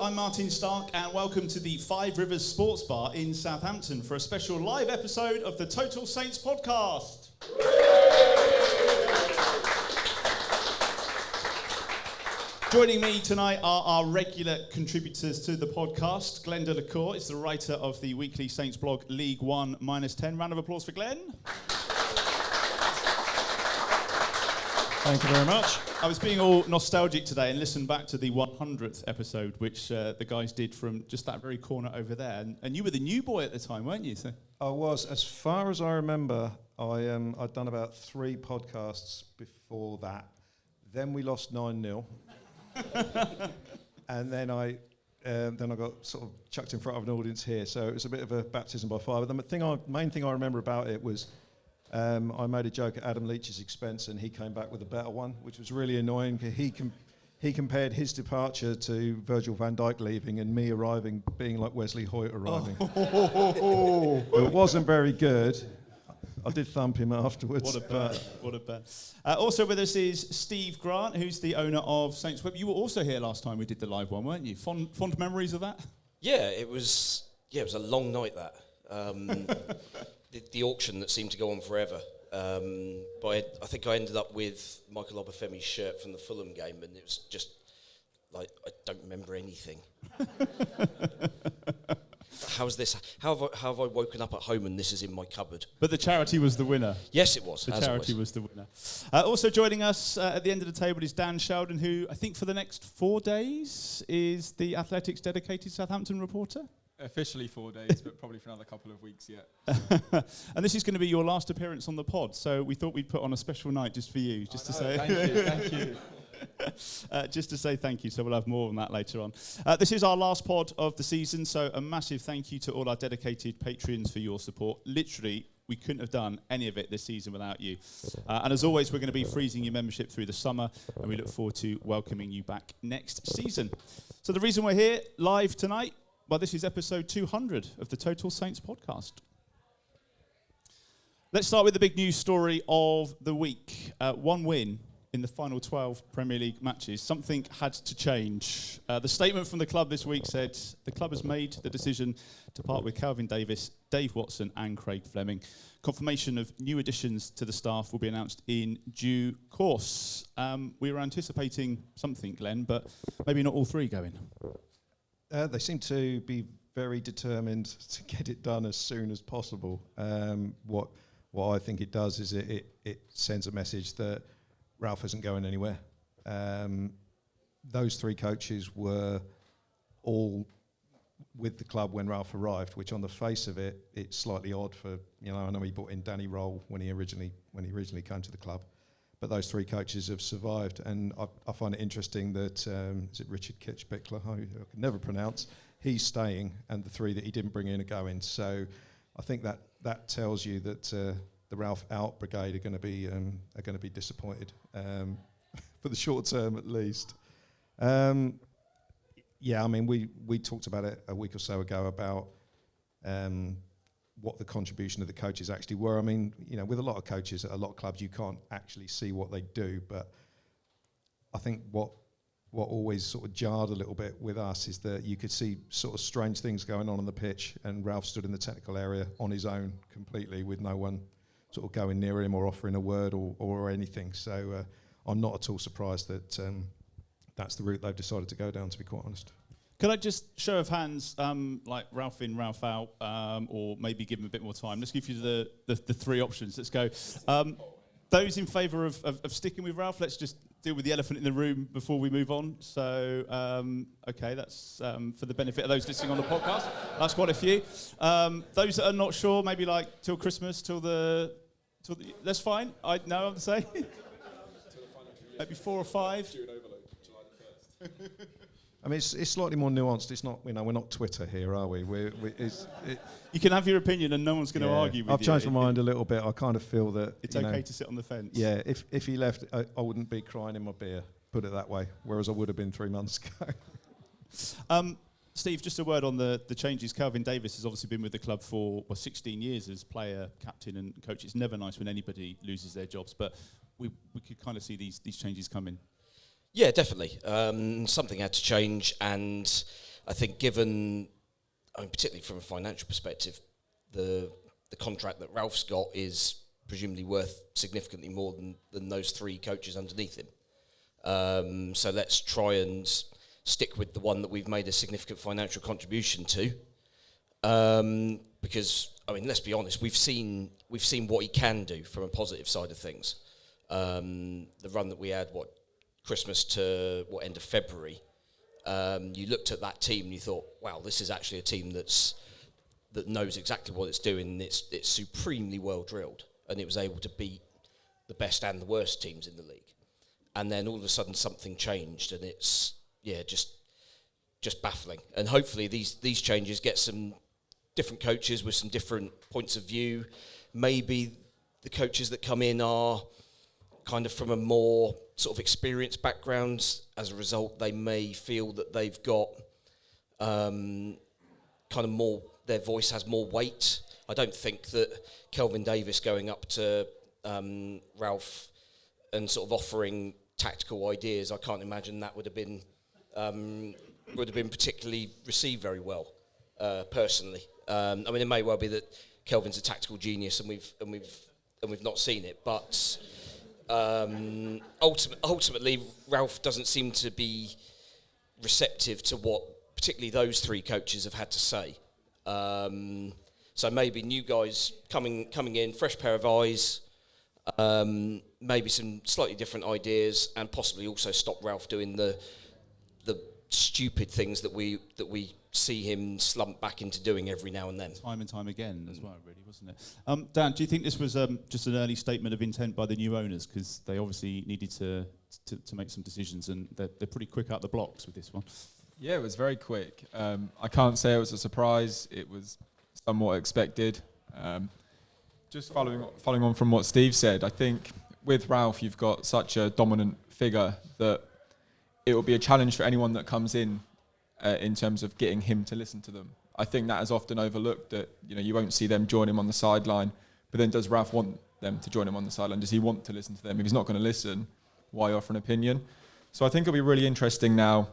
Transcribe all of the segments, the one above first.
I'm Martin Starke, and welcome to the Five Rivers Sports Bar in Southampton for a special live episode of the Total Saints podcast. Joining me tonight are our regular contributors to the podcast. Glen de la Cour is the writer of the weekly Saints blog League 1 -10. Round of applause for Glen. Thank you very much. I was being all nostalgic today and listened back to the 100th episode, which the guys did from just that very corner over there. And you were the new boy at the time, weren't you? So. I was. As far as I remember, I'd done about 3 podcasts before that. Then we lost 9-0. And then I got sort of chucked in front of an audience here. So it was a bit of a baptism by fire. But the main thing I remember about it was I made a joke at Adam Leach's expense, and he came back with a better one, which was really annoying. He compared his departure to Virgil van Dijk leaving, and me arriving being like Wesley Hoyt arriving. It wasn't very good. I did thump him afterwards. What a bet. Also with us is Steve Grant, who's the owner of SaintsWeb. You were also here last time we did the live one, weren't you? Fond memories of that? Yeah, it was a long night, that. The auction that seemed to go on forever. But I think I ended up with Michael Obafemi's shirt from the Fulham game, and it was just like, I don't remember anything. How's this? How have I woken up at home and this is in my cupboard? But the charity was the winner. Yes, it was. The charity was the winner. Also joining us at the end of the table is Dan Sheldon, who I think for the next 4 days is the Athletics dedicated Southampton reporter. Officially 4 days, but probably for another couple of weeks yet. And this is going to be your last appearance on the pod, so we thought we'd put on a special night just for you, just to say Thank you. just to say thank you, so we'll have more on that later on. This is our last pod of the season, so a massive thank you to all our dedicated patrons for your support. Literally, we couldn't have done any of it this season without you. And as always, we're going to be freezing your membership through the summer, and we look forward to welcoming you back next season. So the reason we're here live tonight, well, this is episode 200 of the Total Saints podcast. Let's start with the big news story of the week. One win in the final 12 Premier League matches. Something had to change. The statement from the club this week said the club has made the decision to part with Calvin Davis, Dave Watson and Craig Fleming. Confirmation of new additions to the staff will be announced in due course. We were anticipating something, Glenn, but maybe not all 3 going. They seem to be very determined to get it done as soon as possible. What I think it does is it sends a message that Ralph isn't going anywhere. Those 3 coaches were all with the club when Ralph arrived, which on the face of it, it's slightly odd for, I know he brought in Danny Roll when he originally came to the club. But those 3 coaches have survived, and I find it interesting that, is it Richard Kitchbickler, who I can never pronounce, he's staying, and the 3 that he didn't bring in are going. So I think that tells you that the Ralph out brigade are going to be disappointed for the short term at least. We talked about it a week or so ago about what the contribution of the coaches actually were. I mean, with a lot of coaches at a lot of clubs, you can't actually see what they do. But I think what always sort of jarred a little bit with us is that you could see sort of strange things going on the pitch, and Ralph stood in the technical area on his own completely with no one sort of going near him or offering a word or anything. So I'm not at all surprised that that's the route they've decided to go down, to be quite honest. Could I just, show of hands, like Ralph in, Ralph out, or maybe give him a bit more time? Let's give you the 3 options. Let's go. Those in favour of sticking with Ralph, let's just deal with the elephant in the room before we move on. So, okay, that's for the benefit of those listening on the podcast. That's quite a few. Those that are not sure, maybe like till Christmas, till the that's fine. I'm the same. Maybe 4 or 5. I mean, it's slightly more nuanced. It's not, we're not Twitter here, are we? You can have your opinion, and no one's going to argue with you. I've changed my mind a little bit. I kind of feel that it's okay to sit on the fence. Yeah, if he left, I wouldn't be crying in my beer. Put it that way. Whereas I would have been 3 months ago. Steve, just a word on the changes. Calvin Davis has obviously been with the club for 16 years as player, captain, and coach. It's never nice when anybody loses their jobs, but we could kind of see these changes coming. Yeah, definitely. Something had to change, and I think given, particularly from a financial perspective, the contract that Ralph's got is presumably worth significantly more than those 3 coaches underneath him. So let's try and stick with the one that we've made a significant financial contribution to. Because, let's be honest, we've seen what he can do from a positive side of things. The run that we had, Christmas to end of February, you looked at that team and you thought, wow, this is actually a team that knows exactly what it's doing. It's supremely well drilled, and it was able to beat the best and the worst teams in the league. And then all of a sudden something changed, and it's just baffling. And hopefully these changes get some different coaches with some different points of view. Maybe the coaches that come in are kind of from a more sort of experienced background. As a result, they may feel that they've got kind of more, their voice has more weight. I don't think that Kelvin Davis going up to Ralph and sort of offering tactical ideas, I can't imagine that would have been particularly received very well, personally. It may well be that Kelvin's a tactical genius and we've not seen it, but ultimately Ralph doesn't seem to be receptive to what particularly those 3 coaches have had to say. So maybe new guys coming in, fresh pair of eyes, maybe some slightly different ideas, and possibly also stop Ralph doing the stupid things that we see him slump back into doing every now and then. Time and time again as well, really, wasn't it? Dan, do you think this was just an early statement of intent by the new owners? Because they obviously needed to make some decisions, and they're pretty quick out the blocks with this one. Yeah, it was very quick. I can't say it was a surprise. It was somewhat expected. Just following on from what Steve said, I think with Ralph, you've got such a dominant figure that it will be a challenge for anyone that comes in terms of getting him to listen to them. I think that is often overlooked, that you won't see them join him on the sideline, but then does Ralph want them to join him on the sideline? Does he want to listen to them? If he's not going to listen, why offer an opinion? So I think it'll be really interesting now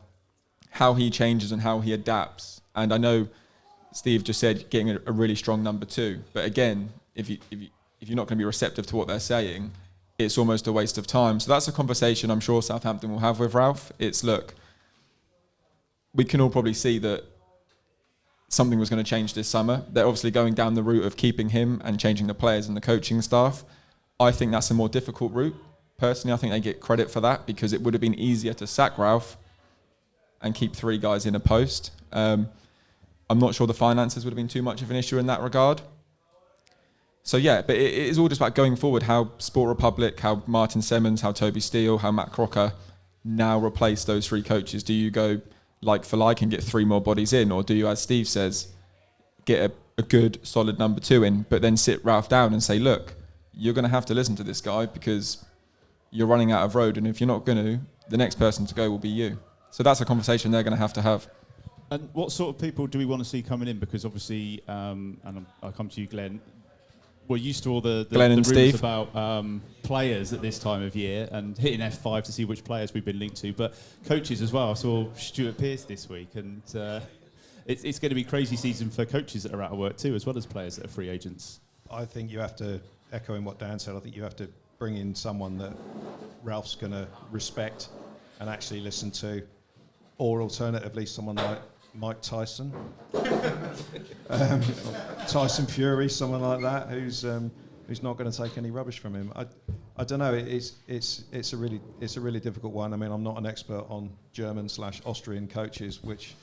how he changes and how he adapts. And I know Steve just said getting a really strong number 2, but again, if you're not going to be receptive to what they're saying, it's almost a waste of time. So that's a conversation I'm sure Southampton will have with Ralph. It's, look, we can all probably see that something was going to change this summer. They're obviously going down the route of keeping him and changing the players and the coaching staff. I think that's a more difficult route. Personally, I think they get credit for that, because it would have been easier to sack Ralph and keep 3 guys in a post. I'm not sure the finances would have been too much of an issue in that regard. So yeah, but it is all just about going forward, how Sport Republic, how Martin Semmons, how Toby Steele, how Matt Crocker now replace those 3 coaches. Do you go like for like and get 3 more bodies in, or do you, as Steve says, get a good solid number 2 in, but then sit Ralph down and say, look, you're going to have to listen to this guy because you're running out of road, and if you're not going to, the next person to go will be you. So that's a conversation they're going to have. And what sort of people do we want to see coming in? Because obviously, and I'll come to you, Glenn, we're used to all the Glenn and rumours Steve. about players at this time of year and hitting F5 to see which players we've been linked to, but coaches as well. I saw Stuart Pearce this week, and it's going to be a crazy season for coaches that are out of work too, as well as players that are free agents. I think you have to, echoing what Dan said, I think you have to bring in someone that Ralph's going to respect and actually listen to, or alternatively someone like Mike Tyson, Tyson Fury, someone like that, who's not going to take any rubbish from him. I don't know. It's a really difficult one. I mean, I'm not an expert on German/Austrian coaches, which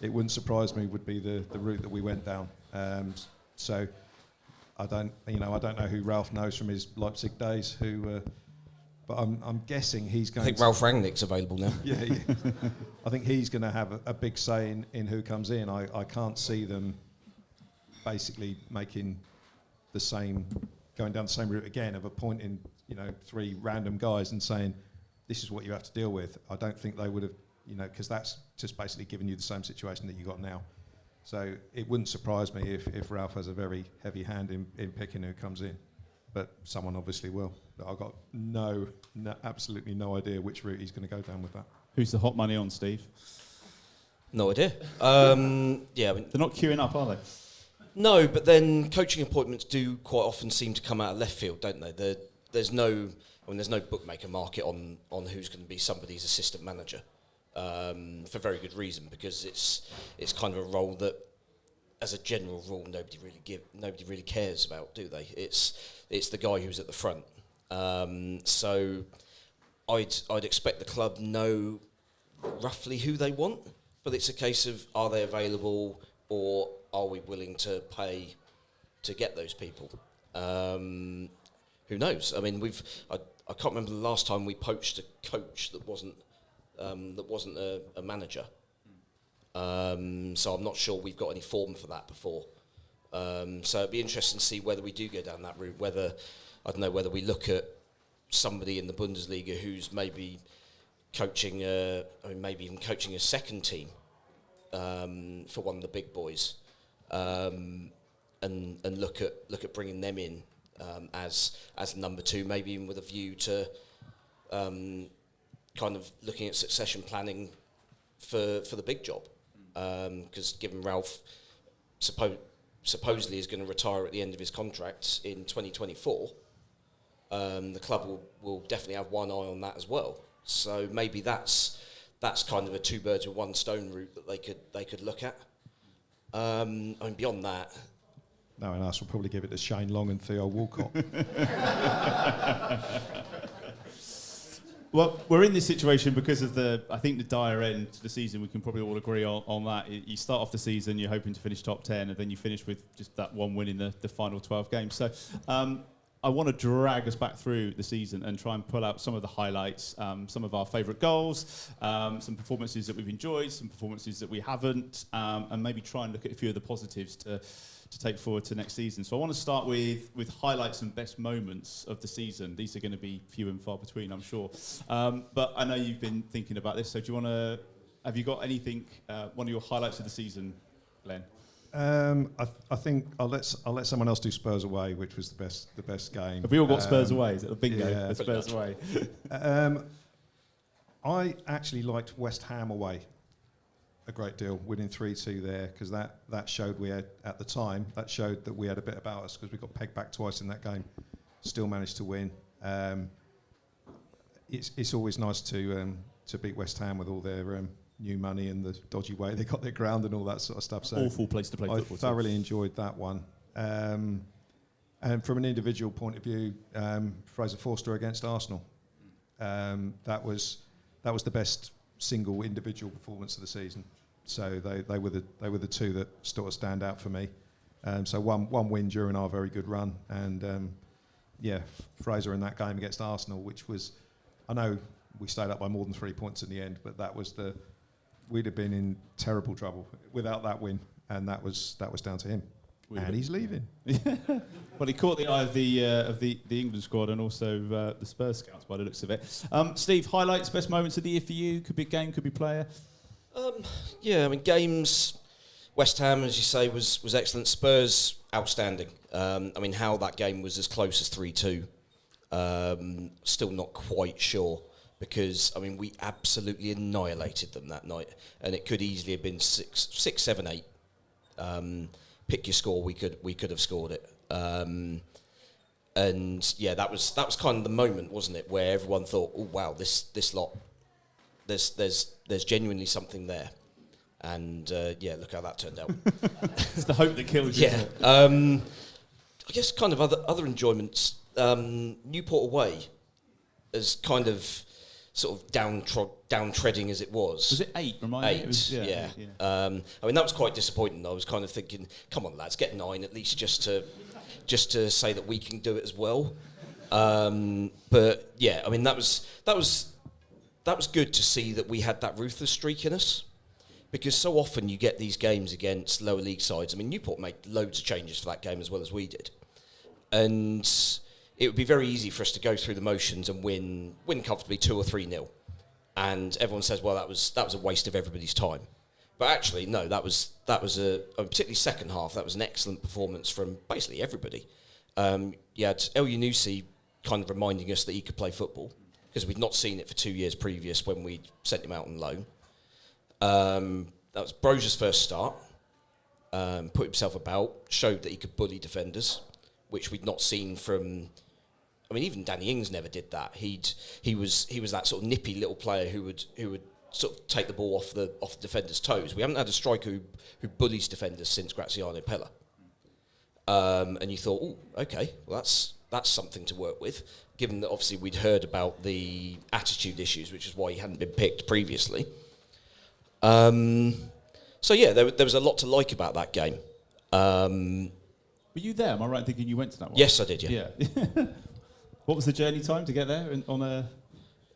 it wouldn't surprise me would be the route that we went down. So I don't know who Ralph knows from his Leipzig days. But I'm guessing he's going. I think Ralph Rangnick's available now. Yeah. I think he's going to have a big say in who comes in. I can't see them basically making going down the same route again of appointing 3 random guys and saying this is what you have to deal with. I don't think they would have, because that's just basically giving you the same situation that you got now. So it wouldn't surprise me if Ralph has a very heavy hand in picking who comes in, but someone obviously will. I've got absolutely no idea which route he's going to go down with that. Who's the hot money on, Steve? No idea. Yeah, I mean, They're not queuing up, are they? no, but then coaching appointments do quite often seem to come out of left field, don't they? There's no bookmaker market on who's going to be somebody's assistant manager, for very good reason, because it's kind of a role that, as a general rule, nobody really cares about, do they? It's the guy who's at the front. So I'd expect the club know roughly who they want, but it's a case of, are they available, or are we willing to pay to get those people? Who knows? I mean, I can't remember the last time we poached a coach that wasn't a manager. So I'm not sure we've got any form for that before. So it'd be interesting to see whether we do go down that route. Whether we look at somebody in the Bundesliga who's maybe coaching, maybe even coaching a second team for one of the big boys, and look at bringing them in as number two, maybe even with a view to kind of looking at succession planning for the big job. Because given Ralph supposedly is going to retire at the end of his contract in 2024, the club will definitely have one eye on that as well. So maybe that's kind of a two birds with one stone route that they could look at. I mean, beyond that, Knowing us, we'll probably give it to Shane Long and Theo Walcott. Well, we're in this situation because of I think the dire end to the season. We can probably all agree on that. You start off the season, you're hoping to finish top 10, and then you finish with just that one win in the final 12 games. So I want to drag us back through the season and try and pull out some of the highlights, some of our favourite goals, some performances that we've enjoyed, some performances that we haven't, and maybe try and look at a few of the positives to take forward to next season. So I want to start with highlights and best moments of the season. These are going to be few and far between, I'm sure. But I know you've been thinking about this. So have you got anything, one of your highlights of the season, Glenn? I think I'll let someone else do Spurs away, which was the best game. Have we all got Spurs away? Is it a bingo? Yeah. Spurs away. I actually liked West Ham away a great deal, winning 3-2 there, because that showed we had, at the time, that showed that we had a bit about us, because we got pegged back twice in that game, still managed to win. It's always nice to beat West Ham with all their new money and the dodgy way they got their ground and all that sort of stuff. So awful place to play football. I thoroughly enjoyed that one. And from an individual point of view, Fraser Forster against Arsenal, that was the best single individual performance of the season. So they were the two that sort of stand out for me. So one win during our very good run, and Fraser in that game against Arsenal, which was, I know we stayed up by more than 3 points in the end, but we'd have been in terrible trouble without that win, and that was down to him. And he's leaving. Well, he caught the eye of the England squad and also the Spurs scouts by the looks of it. Steve, highlights, best moments of the year for you? Could be game, could be player. I mean, games. West Ham, as you say, was excellent. Spurs, outstanding. I mean, how that game was as close as 3-2, still not quite sure. Because, I mean, we absolutely annihilated them that night, and it could easily have been 6, 7, 8. Pick your score, we could have scored it. And yeah, that was kind of the moment, wasn't it, where everyone thought, oh wow, this lot, there's genuinely something there. And look how that turned out. It's the hope that kills you. Yeah. I guess kind of other enjoyments. Newport away, as kind of sort of downtreading as it was. Was it 8? Remind me. 8, It was, yeah. I mean, that was quite disappointing. I was kind of thinking, come on, lads, get 9 at least, just to say that we can do it as well. But yeah, I mean, that was good to see that we had that ruthless streak in us, because so often you get these games against lower league sides. I mean, Newport made loads of changes for that game as well as we did, and it would be very easy for us to go through the motions and win comfortably 2 or 3-0. And everyone says, well, that was a waste of everybody's time. But actually, no, that was particularly second half, that was an excellent performance from basically everybody. You had El Yunusi kind of reminding us that he could play football, because we'd not seen it for 2 years previous when we sent him out on loan. Broza's first start. Put himself about, showed that he could bully defenders, which we'd not seen from. I mean, even Danny Ings never did that. He was that sort of nippy little player who would sort of take the ball off the defender's toes. We haven't had a striker who bullies defenders since Graziano Pella. And you thought, oh, okay, well that's something to work with, given that obviously we'd heard about the attitude issues, which is why he hadn't been picked previously. So yeah, there was a lot to like about that game. Were you there? Am I right in thinking you went to that one? Yes, I did. Yeah. What was the journey time to get there on a?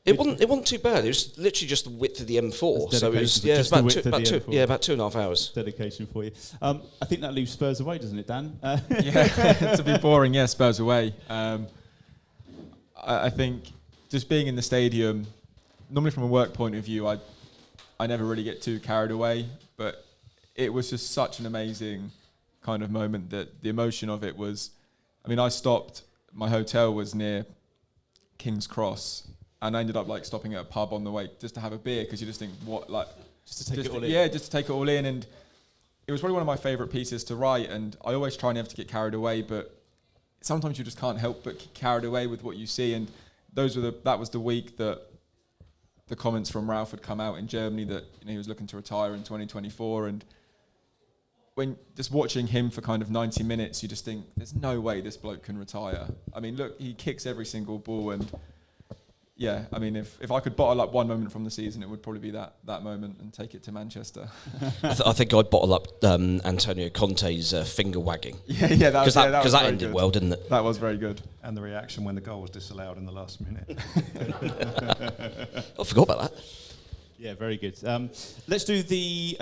It wasn't too bad. It was literally just the width of the M4. So it was about 2.5 hours. Dedication for you. I think that leaves Spurs away, doesn't it, Dan? Yeah, to be boring, yeah, Spurs away. I think just being in the stadium, normally from a work point of view, I never really get too carried away, but it was just such an amazing kind of moment that the emotion of it was. I mean, I stopped. My hotel was near King's Cross. And I ended up stopping at a pub on the way just to have a beer, because you just think, just to take it all in. Yeah, just to take it all in. And it was probably one of my favourite pieces to write. And I always try never to get carried away, but sometimes you just can't help but get carried away with what you see. And that was the week that the comments from Ralph had come out in Germany that he was looking to retire in 2024. And when just watching him for kind of 90 minutes, you just think, there's no way this bloke can retire. I mean, look, he kicks every single ball. And yeah, I mean, if I could bottle up one moment from the season, it would probably be that moment and take it to Manchester. I think I'd bottle up Antonio Conte's finger wagging. Yeah, because that ended good. well, didn't it? That was very good. And the reaction when the goal was disallowed in the last minute. I forgot about that. Yeah, very good. Let's do the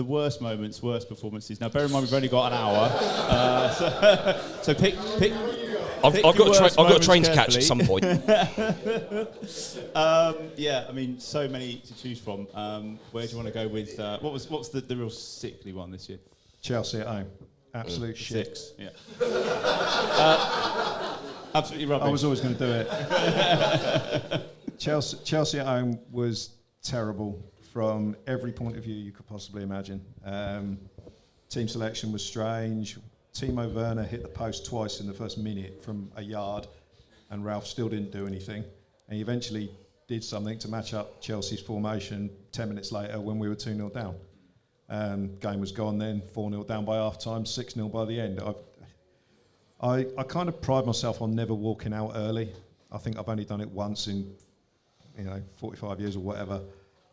worst moments, worst performances. Now, bear in mind we've only got an hour, so pick. I've got a train to catch at some point. Yeah, I mean, so many to choose from. Where do you want to go with? What's the real sickly one this year? Chelsea at home. Absolute shit. 6. Yeah. Absolutely rubbish. I was always going to do it. Chelsea at home was terrible from every point of view you could possibly imagine. Team selection was strange. Timo Werner hit the post twice in the first minute from a yard, and Ralph still didn't do anything. And he eventually did something to match up Chelsea's formation 10 minutes later when we were 2-0 down. Game was gone then, 4-0 down by half-time, 6-0 by the end. I kind of pride myself on never walking out early. I think I've only done it once in 45 years or whatever.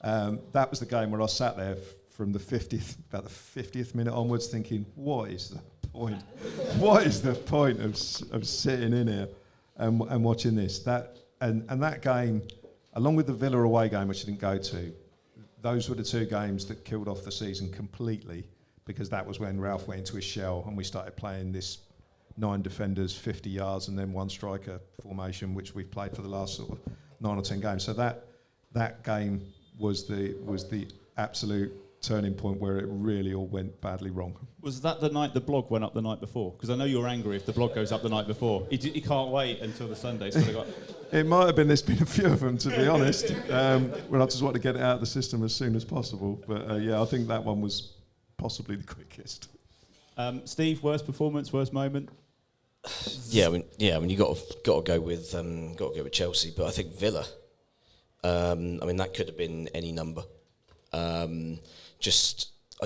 That was the game where I sat there from about the 50th minute onwards thinking, what is the point? What is the point of sitting in here and watching this? That game, along with the Villa away game, which I didn't go to, those were the two games that killed off the season completely, because that was when Ralph went into his shell and we started playing this 9 defenders, 50 yards, and then 1 striker formation, which we've played for the last sort of 9 or 10 games. So that game was the absolute turning point where it really all went badly wrong. Was that the night the blog went up the night before? Because I know you're angry if the blog goes up the night before. He can't wait until the Sunday. It might have been. There's been a few of them, to be honest. Where I just want to get it out of the system as soon as possible. But yeah, I think that one was possibly the quickest. Steve, worst performance, worst moment? Yeah, I mean, you got to go with Chelsea, but I think Villa. I mean, that could have been any number. I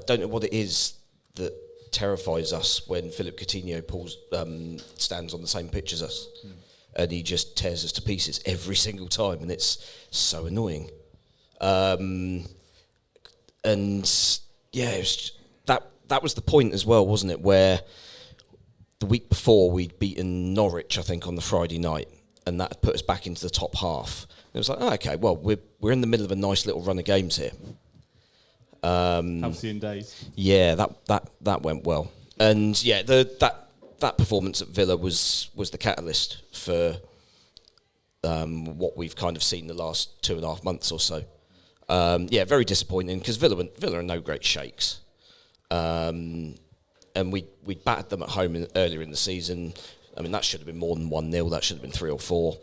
don't know what it is that terrifies us when Philip Coutinho stands on the same pitch as us, and he just tears us to pieces every single time, and it's so annoying. And yeah, it was that was the point as well, wasn't it? Where the week before we'd beaten Norwich, I think, on the Friday night, and that had put us back into the top half. And it was like, oh, okay, well, we're in the middle of a nice little run of games here. Halcyon days. Yeah, that went well, and yeah, that performance at Villa was the catalyst for what we've kind of seen the last 2.5 months or so. Yeah, very disappointing because Villa are no great shakes, and we battered them at home earlier in the season. I mean, that should have been more than 1-0. That should have been 3 or 4.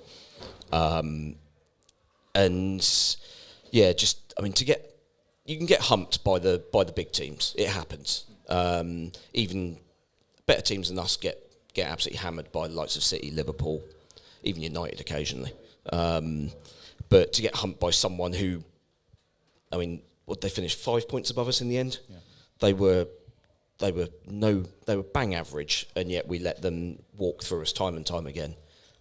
And yeah, just I mean to get you can get humped by the big teams. It happens. Even better teams than us get absolutely hammered by the likes of City, Liverpool, even United occasionally. But to get humped by someone who, I mean, what, they finished 5 points above us in the end? Yeah. They were bang average, and yet we let them walk through us time and time again.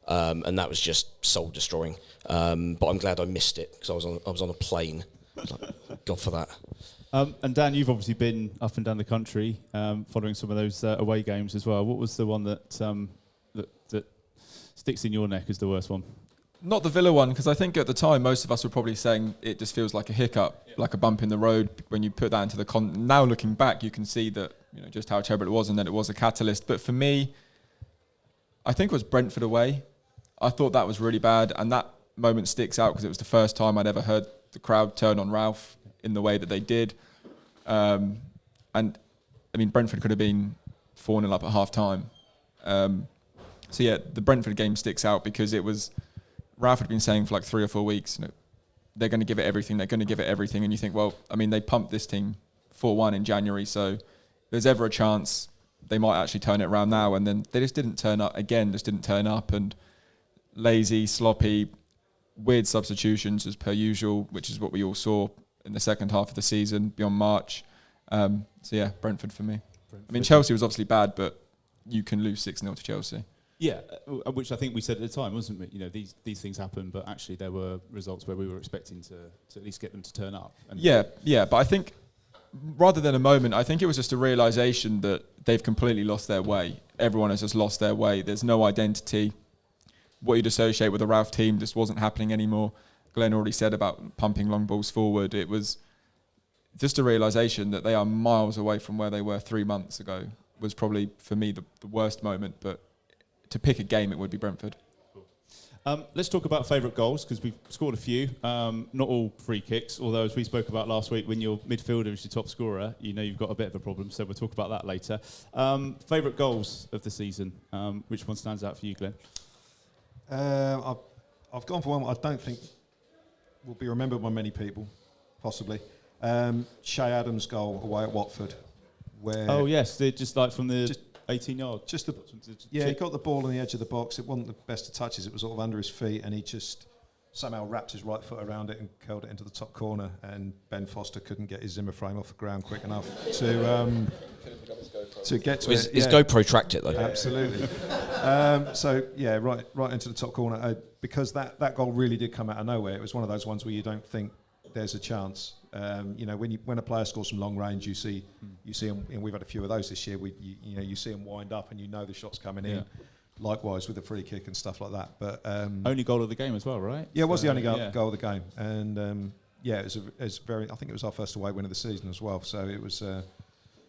And that was just soul destroying. But I'm glad I missed it, because I was on a plane. I was like, God for that. And Dan, you've obviously been up and down the country following some of those away games as well. What was the one that sticks in your neck as the worst one? Not the Villa one, because I think at the time most of us were probably saying it just feels like a hiccup, like a bump in the road. When you put that into the now looking back, you can see that, you know, just how terrible it was, and that it was a catalyst. But for me, I think it was Brentford away. I thought that was really bad, and that moment sticks out because it was the first time I'd ever heard the crowd turn on Ralph in the way that they did. And I mean, Brentford could have been 4-0 up at half time. So yeah, the Brentford game sticks out because it was, Ralph had been saying for like 3 or 4 weeks, you know, they're going to give it everything, and you think, well, I mean, they pumped this team 4-1 in January, so there's ever a chance they might actually turn it around now, and then they just didn't turn up, and lazy, sloppy, weird substitutions as per usual, which is what we all saw in the second half of the season beyond March. So yeah, Brentford for me. I mean, Chelsea was obviously bad, but you can lose 6-0 to Chelsea. Yeah, which I think we said at the time, wasn't it? You know, these things happen, but actually there were results where we were expecting to at least get them to turn up. And yeah, but I think rather than a moment, I think it was just a realisation that they've completely lost their way. Everyone has just lost their way. There's no identity. What you'd associate with a Ralph team just wasn't happening anymore. Glen already said about pumping long balls forward. It was just a realisation that they are miles away from where they were 3 months ago. Was probably, for me, the worst moment, but to pick a game, it would be Brentford. Let's talk about favourite goals, because we've scored a few. Not all free kicks, although as we spoke about last week, when your midfielder is your top scorer, you know you've got a bit of a problem, so we'll talk about that later. Favourite goals of the season, which one stands out for you, Glenn? I've gone for one I don't think will be remembered by many people, possibly. Shay Adams' goal away at Watford. Where oh, yes, they're just like from the 18 yards. He got the ball on the edge of the box. It wasn't the best of touches. It was sort of under his feet, and he just somehow wrapped his right foot around it and curled it into the top corner. And Ben Foster couldn't get his Zimmer frame off the ground quick enough to get to it. His GoPro tracked it though. Absolutely. So yeah, right into the top corner. Because that goal really did come out of nowhere. It was one of those ones where you don't think there's a chance. You know, when a player scores from long range, you see him, and we've had a few of those this year. You see him wind up, and you know the shot's coming in. Likewise with the free kick and stuff like that. But only goal of the game as well, right? Yeah, it was the only goal of the game, and it was very. I think it was our first away win of the season as well. So it was.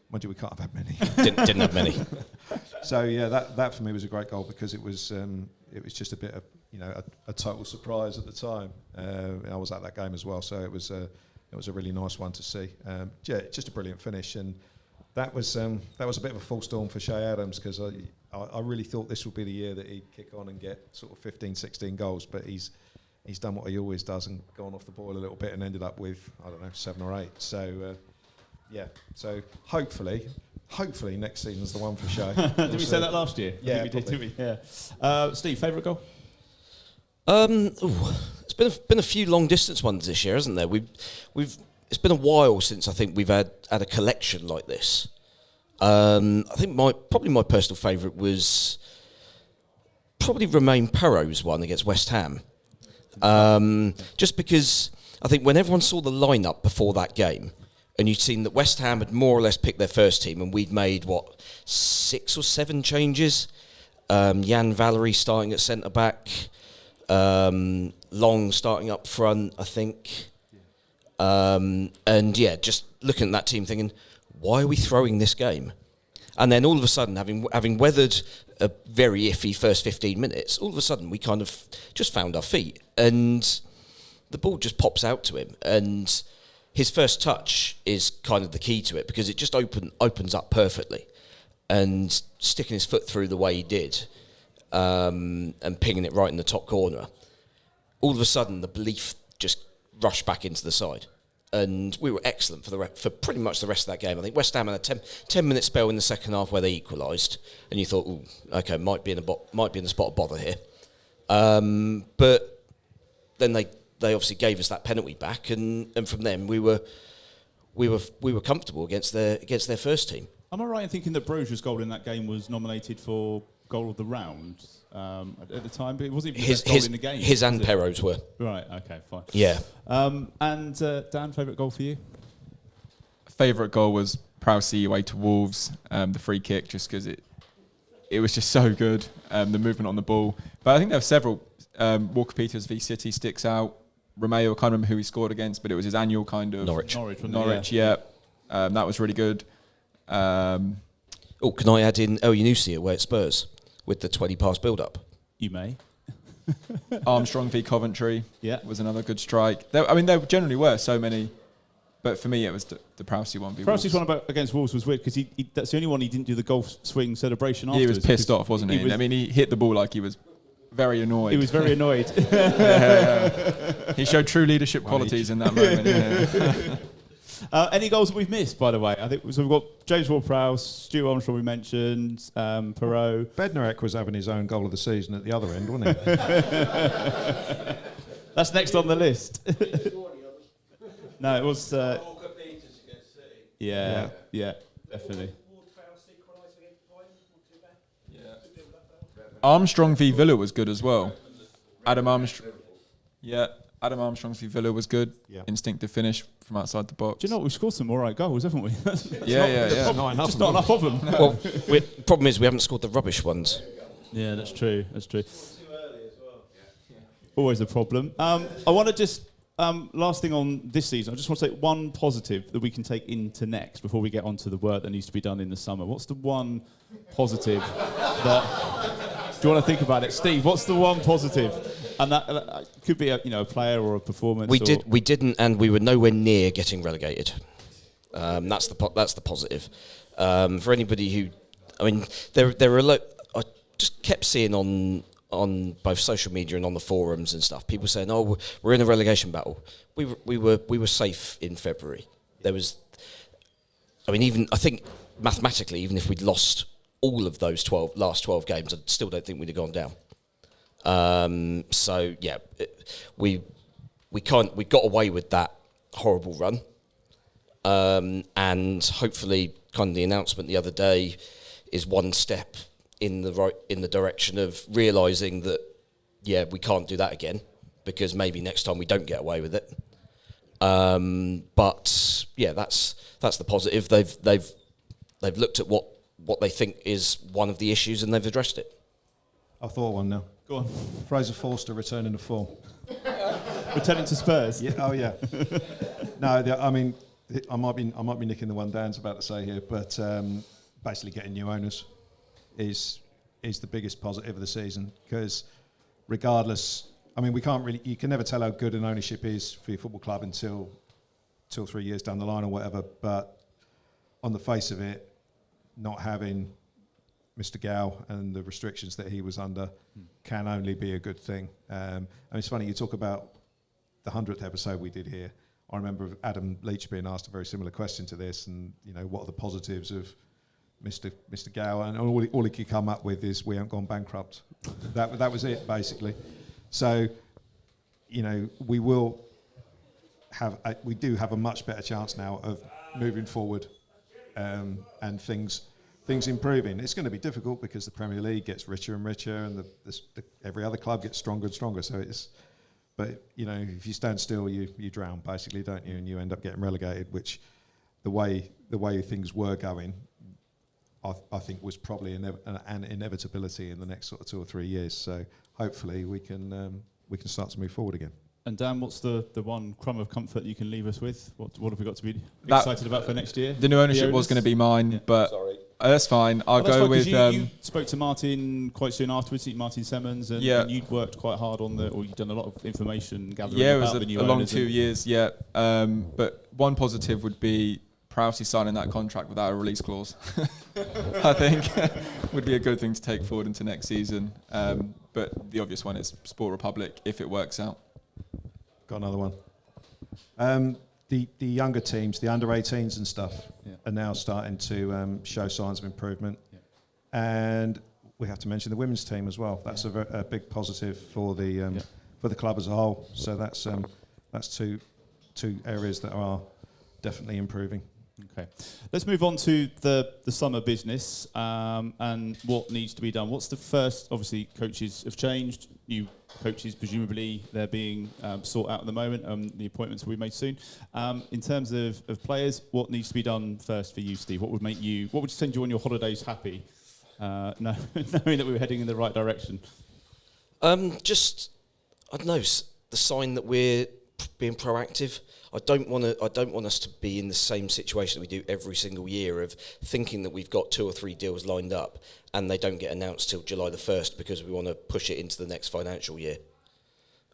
Mind you, we can't have had many. Didn't have many. So yeah, that for me was a great goal because it was just a bit of a total surprise at the time. I was at that game as well, so it was a really nice one to see. Just a brilliant finish, and that was a bit of a full storm for Shay Adams because I really thought this would be the year that he'd kick on and get sort of 15, 16 goals, but he's done what he always does and gone off the boil a little bit and ended up with 7 or 8. So. So hopefully next season's the one for Shay. Did we say that last year? Yeah, we did, didn't we? Yeah. Steve, favourite goal? It's been a few long distance ones this year, hasn't there? It's been a while since I think we've had a collection like this. I think my personal favourite was probably Romain Perraud's one against West Ham. Just because I think when everyone saw the lineup before that game, and you'd seen that West Ham had more or less picked their first team, and we'd made 6 or 7 changes. Jan Valery starting at centre back, Long starting up front, I think. Just looking at that team, thinking, why are we throwing this game? And then all of a sudden, having weathered a very iffy first 15 minutes, all of a sudden we kind of just found our feet, and the ball just pops out to him, and his first touch is kind of the key to it because it just opens up perfectly, and sticking his foot through the way he did, and pinging it right in the top corner. All of a sudden, the belief just rushed back into the side, And we were excellent for pretty much the rest of that game. I think West Ham had a 10-minute spell in the second half where they equalised, and you thought, ooh, okay, might be in the spot of bother here. But then they obviously gave us that penalty back, and from then we were comfortable against their first team. Am I right in thinking that Brozia's goal in that game was nominated for goal of the round at the time? But it wasn't even the best goal in the game. His and Perro's were. Right, okay, fine. Yeah. And Dan, favourite goal for you? Favourite goal was Prowse away to Wolves, the free kick, just because it was just so good, the movement on the ball. But I think there were several. Walker-Peters v City sticks out. Romeo, I can't remember who he scored against, but it was his annual kind of... Norwich, yeah. That was really good. Can I add in El Yunusi away at Spurs with the 20 pass build-up? You may. Armstrong v Coventry was another good strike. There generally were so many, but for me it was the Prowse one. Prouse's one against Wolves was weird because that's the only one he didn't do the golf swing celebration after. He was pissed off, wasn't he? He hit the ball like he was very annoyed. He was very annoyed. He showed true leadership qualities in that moment. Yeah. Any goals that we've missed, by the way? I think so. We've got James Ward-Prowse, Stuart Armstrong we mentioned, Perot. Bednarek was having his own goal of the season at the other end, wasn't he? That's next on the list. No, it was... yeah, definitely. Armstrong v Villa was good as well. Adam Armstrong v Villa was good. Yeah. Instinctive finish from outside the box. Do you know what? We've scored some all right goals, haven't we? Yeah. Not enough. Just not enough of them. Well, problem is we haven't scored the rubbish ones. Yeah, that's true. Always a problem. I want to just... last thing on this season, I just want to say one positive that we can take into next before we get on to the work that needs to be done in the summer. What's the one positive that... Do you want to think about it? Steve, what's the one positive? And that could be a player or a performance. We didn't, and we were nowhere near getting relegated. That's the positive. For anybody who... there are a lot... I just kept seeing on both social media and on the forums and stuff, people saying, "Oh, we're in a relegation battle." We were safe in February. There was, I think mathematically, even if we'd lost all of those last 12 games, I still don't think we'd have gone down. We got away with that horrible run, and hopefully, kind of the announcement the other day is one step in the direction of realising that we can't do that again, because maybe next time we don't get away with it. But that's the positive. They've looked at what they think is one of the issues and they've addressed it. I thought one now. Go on. Fraser Forster returning to form. Returning to Spurs. Yeah. Oh yeah. No, I might be nicking the one Dan's about to say here, but basically getting new owners is the biggest positive of the season, because regardless, you can never tell how good an ownership is for your football club until 3 years down the line or whatever, but on the face of it, not having Mr. Gow and the restrictions that he was under can only be a good thing. It's funny, you talk about the 100th episode we did here. I remember Adam Leach being asked a very similar question to this, and what are the positives of Mr. Gow, and all he could come up with is we haven't gone bankrupt. That was it, basically. So, we do have a much better chance now of moving forward, and things improving. It's going to be difficult because the Premier League gets richer and richer, and every other club gets stronger and stronger. So if you stand still, you drown, basically, don't you? And you end up getting relegated, which the way things were going, I think was probably an inevitability in the next sort of 2 or 3 years. So hopefully we can start to move forward again. And Dan, what's the one crumb of comfort you can leave us with? What have we got to be excited about for next year? The new ownership was going to be mine, but that's fine. I'll go with... You spoke to Martin quite soon afterwards, Martin Semmons, and you'd worked quite hard on you'd done a lot of information gathering about the new owners. Yeah, it was a long 2 years, but one positive would be Prowse signing that contract without a release clause. I think would be a good thing to take forward into next season. But the obvious one is Sport Republic, if it works out. Got another one. the younger teams, the under 18s and stuff, Yeah. are now starting to show signs of improvement. Yeah. And we have to mention the women's team as well. That's a big positive for the club as a whole. So that's two areas that are definitely improving. Okay, let's move on to the summer business and what needs to be done. What's the first? Obviously, coaches have changed. New coaches, presumably, they're being sought out at the moment. The appointments will be made soon. In terms of players, what needs to be done first for you, Steve? What would send you on your holidays happy, knowing that we were heading in the right direction? I don't know, the sign that we're being proactive. I don't want us to be in the same situation that we do every single year of thinking that we've got 2 or 3 deals lined up and they don't get announced till July the 1st because we want to push it into the next financial year.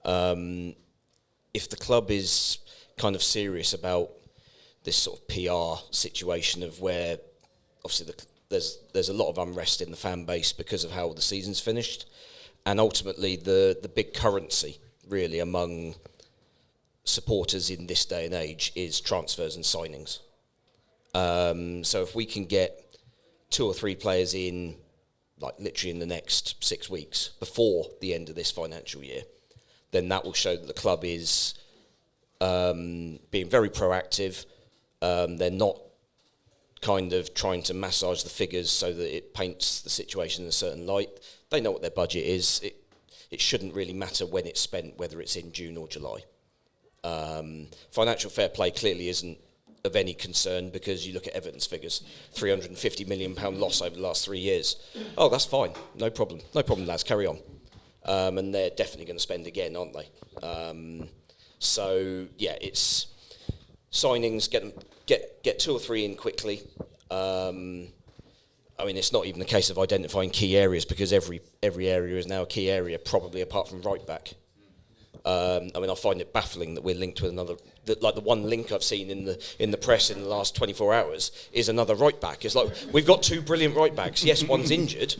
If the club is kind of serious about this sort of PR situation of where obviously there's a lot of unrest in the fan base because of how the season's finished, and ultimately the big currency really among supporters in this day and age is transfers and signings. So if we can get 2 or 3 players in, like literally in the next 6 weeks before the end of this financial year, then that will show that the club is being very proactive. They're not kind of trying to massage the figures so that it paints the situation in a certain light. They know what their budget is. It shouldn't really matter when it's spent, whether it's in June or July. Financial fair play clearly isn't of any concern because you look at Everton's figures, £350 million loss over the last 3 years. Oh, that's fine, no problem, lads, carry on. And they're definitely going to spend again, aren't they? So yeah, it's signings, get 2 or 3 in quickly. I mean, it's not even a case of identifying key areas because every area is now a key area, probably apart from right back. I mean, I find it baffling that we're linked with another. Like the one link I've seen in the press in the last 24 hours is another right back. It's like we've got 2 brilliant right backs. Yes, one's injured,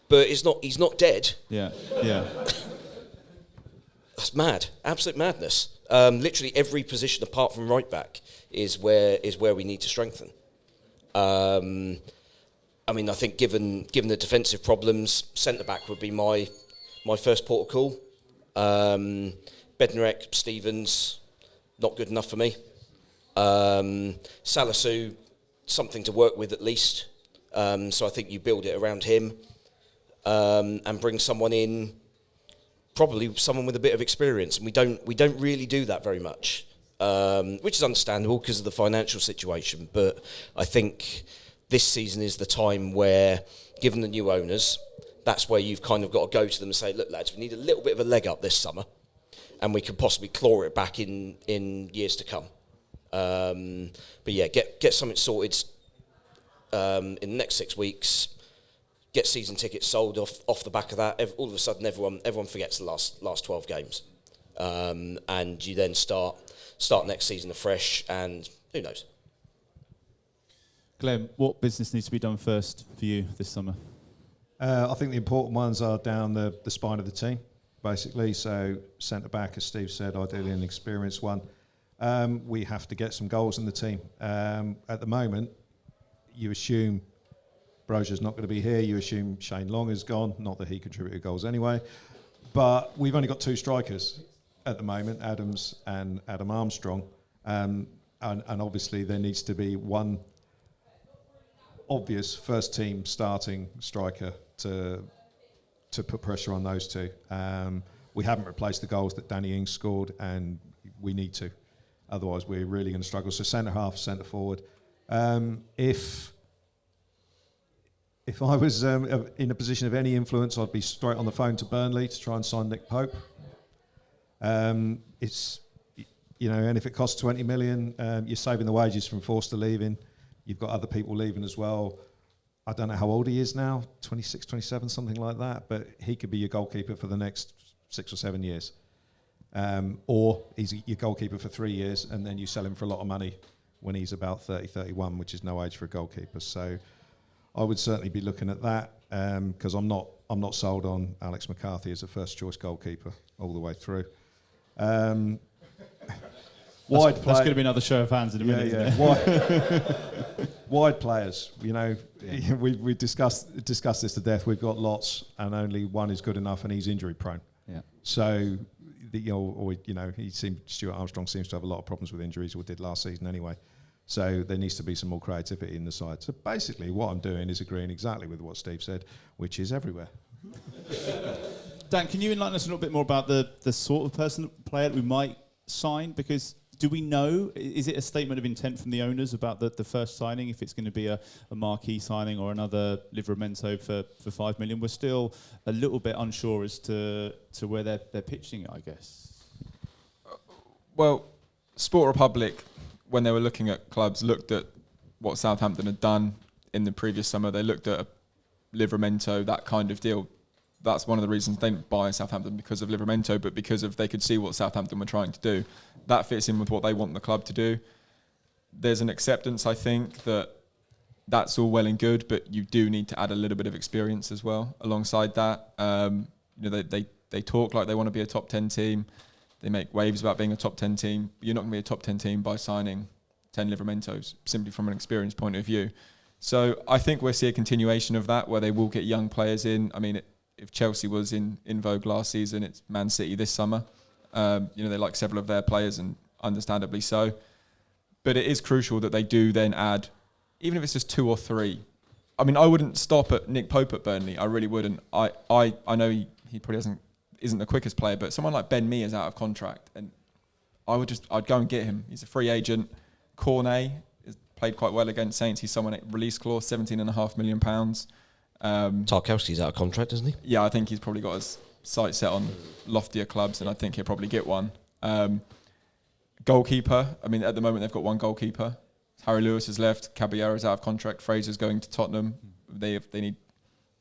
but he's not dead. Yeah. That's mad, absolute madness. Literally every position apart from right back is where we need to strengthen. I mean, I think given the defensive problems, centre back would be my first port of call. Bednarek, Stevens, not good enough for me. Salisu, something to work with at least. So I think you build it around him and bring someone in, probably someone with a bit of experience. And we don't really do that very much, which is understandable because of the financial situation. But I think this season is the time where, given the new owners, that's where you've kind of got to go to them and say, look, lads, we need a little bit of a leg up this summer, and we could possibly claw it back in years to come. But yeah, get something sorted in the next 6 weeks. Get season tickets sold off the back of that. All of a sudden, everyone forgets the last 12 games, and you then start next season afresh. And who knows? Glen, what business needs to be done first for you this summer? I think the important ones are down the spine of the team, basically. So centre back, as Steve said, ideally an experienced one. We have to get some goals in the team. At the moment, you assume Brozier's not going to be here. You assume Shane Long is gone. Not that he contributed goals anyway. But we've only got 2 strikers at the moment, Adams and Adam Armstrong. And obviously there needs to be one obvious first team starting striker to put pressure on those 2. We haven't replaced the goals that Danny Ings scored, and we need to. Otherwise, we're really going to struggle. So centre half, centre forward. If I was in a position of any influence, I'd be straight on the phone to Burnley to try and sign Nick Pope. It's, you know, and if it costs 20 million, you're saving the wages from Forster leaving. You've got other people leaving as well. I don't know how old he is now, 26, 27, something like that, but he could be your goalkeeper for the next 6 or 7 years. Or he's your goalkeeper for 3 years, and then you sell him for a lot of money when he's about 30, 31, which is no age for a goalkeeper. So I would certainly be looking at that, because I'm not sold on Alex McCarthy as a first choice goalkeeper all the way through. Wide That's going to be another show of hands in a minute. Wide players. We discussed this to death. We've got lots, and only one is good enough, and he's injury prone. Yeah. So, Stuart Armstrong seems to have a lot of problems with injuries, or did last season anyway. So there needs to be some more creativity in the side. So basically, what I'm doing is agreeing exactly with what Steve said, which is everywhere. Dan, can you enlighten us a little bit more about the sort of player that we might sign? Because do we know, is it a statement of intent from the owners about the first signing, if it's going to be a marquee signing or another Livramento for 5 million? We're still a little bit unsure as to where they're pitching it, I guess. Well, Sport Republic, when they were looking at clubs, looked at what Southampton had done in the previous summer. They looked at Livramento, that kind of deal. That's one of the reasons they didn't buy Southampton, because of Livramento, but because of they could see what Southampton were trying to do. That fits in with what they want the club to do. There's an acceptance, I think, that that's all well and good, but you do need to add a little bit of experience as well alongside that. They talk like they want to be a top 10 team. They make waves about being a top 10 team. You're not going to be a top 10 team by signing 10 Livramentos, simply from an experience point of view. So I think we'll see a continuation of that, where they will get young players in. I mean, if Chelsea was in vogue last season, it's Man City this summer. They like several of their players, and understandably so. But it is crucial that they do then add, even if it's just 2 or 3. I mean, I wouldn't stop at Nick Pope at Burnley. I really wouldn't. I know he probably isn't the quickest player, but someone like Ben Mee is out of contract, and I'd go and get him. He's a free agent. Cornet has played quite well against Saints. He's someone at release clause, £17.5 million. Tarkowski's out of contract, isn't he? Yeah, I think he's probably got his sights set on loftier clubs, and I think he'll probably get one. Goalkeeper, I mean, at the moment they've got one goalkeeper. Harry Lewis has left, Caballero's out of contract, Fraser's going to Tottenham. They need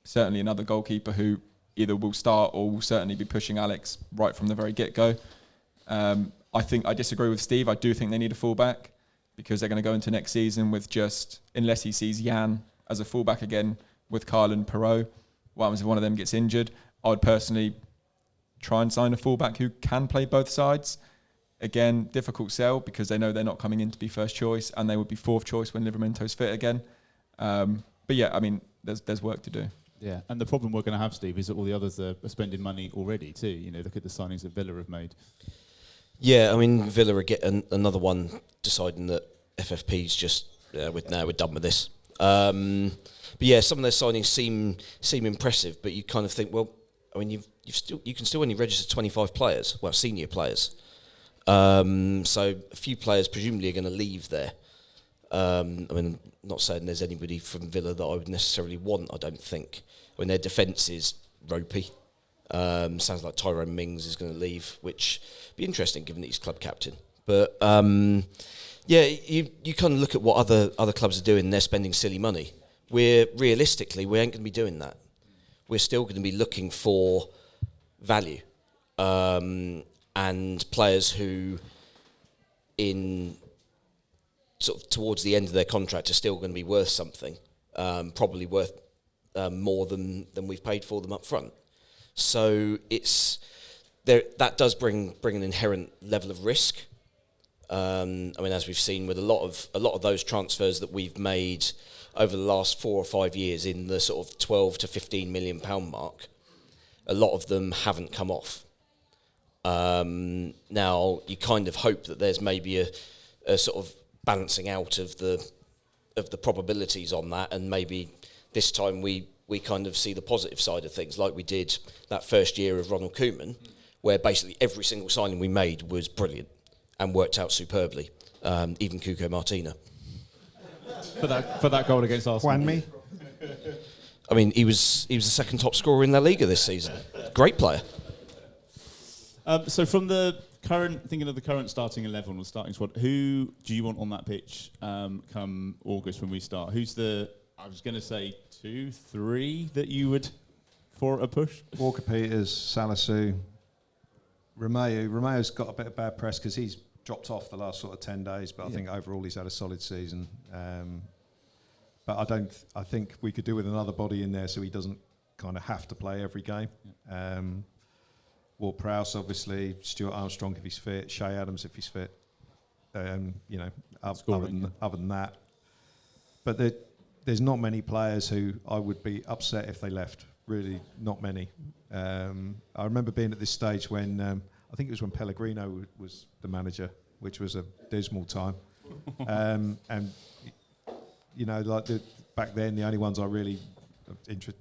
certainly another goalkeeper who either will start or will certainly be pushing Alex right from the very get-go. I think I disagree with Steve. I do think they need a fullback, because they're going to go into next season with just, unless he sees Jan as a fullback again with Kyle and Perot, what happens if one of them gets injured? I would personally try and sign a fullback who can play both sides. Again, difficult sell, because they know they're not coming in to be first choice, and they would be fourth choice when Livramento's fit again. But yeah, I mean, there's work to do. Yeah, and the problem we're going to have, Steve, is that all the others are spending money already too. Look at the signings that Villa have made. Yeah, I mean, Villa are getting another one deciding that FFP's just, we're done with this. But yeah, some of their signings seem impressive, but you kind of think, well, I mean, you can still only register 25 players, well, senior players. So a few players presumably are going to leave there. I mean, I'm not saying there's anybody from Villa that I would necessarily want, I don't think. When their defence is ropey. Sounds like Tyrone Mings is going to leave, which would be interesting given that he's club captain. But yeah, you kind of look at what other clubs are doing, they're spending silly money. Realistically, we ain't going to be doing that. We're still going to be looking for value. And players who, in sort of towards the end of their contract, are still going to be worth something, probably worth more than we've paid for them up front. So it's there. That does bring an inherent level of risk. I mean, as we've seen with a lot of those transfers that we've made over the last 4 or 5 years in the sort of 12 to 15 million pound mark, a lot of them haven't come off. Now you kind of hope that there's maybe a sort of balancing out of the probabilities on that, and maybe this time we kind of see the positive side of things, like we did that first year of Ronald Koeman, where basically every single signing we made was brilliant and worked out superbly, even Cuco Martina. For that goal against Arsenal. Juanmi? I mean, he was the second top scorer in La Liga this season. Great player. So from thinking of the current starting 11 or starting squad, who do you want on that pitch come August when we start? Who's I was going to say 2, 3 that you would for a push? Walker Peters, Salisu, Romeo. Romeo's got a bit of bad press because he's dropped off the last sort of 10 days, but I think overall he's had a solid season. But I think we could do with another body in there so he doesn't kind of have to play every game. Yeah. Ward-Prowse, obviously, Stuart Armstrong if he's fit, Shay Adams if he's fit. You know, Scoring, other than that, but there's not many players who I would be upset if they left. Really, not many. I remember being at this stage when I think it was when Pellegrino was the manager, which was a dismal time. And you know, like back then, the only ones I really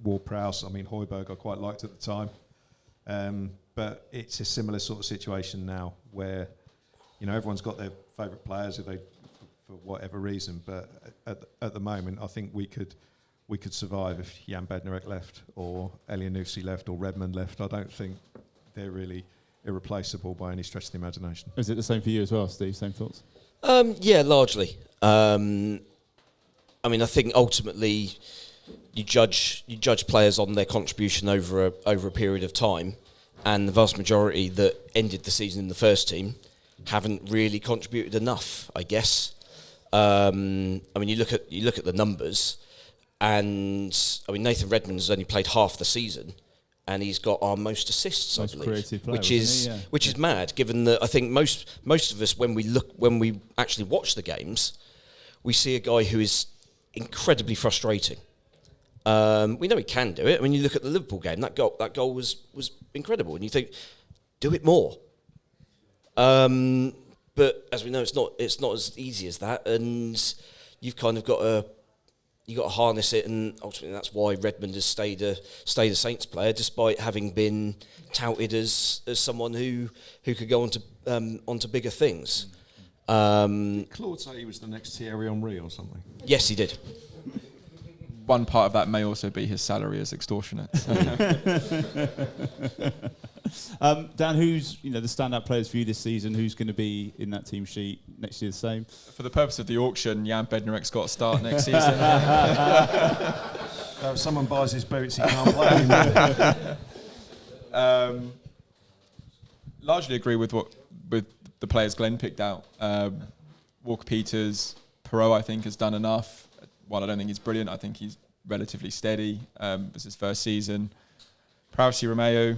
Ward-Prowse. I mean, Højbjerg I quite liked at the time. But it's a similar sort of situation now, where you know everyone's got their favourite players who they, for whatever reason. But at the moment, I think we could survive if Jan Bednarek left, or Elianusi left, or Redmond left. I don't think they're really irreplaceable by any stretch of the imagination. Is it the same for you as well, Steve? Same thoughts? Yeah, largely. I mean, I think ultimately you judge players on their contribution over a period of time, and the vast majority that ended the season in the first team haven't really contributed enough, I guess. I mean, you look at the numbers, and I mean Nathan Redmond's only played half the season, and he's got our most assists, Most I believe, creative player, which is mad. Given that I think most of us, when we actually watch the games, we see a guy who is incredibly frustrating. We know he can do it. I mean, you look at the Liverpool game. That goal was incredible, and you think, do it more. But as we know, it's not as easy as that, and you've kind of got to harness it, and ultimately that's why Redmond has stayed a Saints player, despite having been touted as someone who could go onto bigger things. Did Claude say he was the next Thierry Henry or something? Yes, he did. One part of that may also be his salary is extortionate. So. Dan, who's the standout players for you this season? Who's going to be in that team sheet next year? The same. For the purpose of the auction, Jan Bednarek's got to start next season. If someone buys his boots, he can't play anymore. Largely agree with the players Glen picked out. Walker-Peters, Perot, I think, has done enough. While I don't think he's brilliant, I think he's relatively steady. It's his first season. Prowse, Romeo.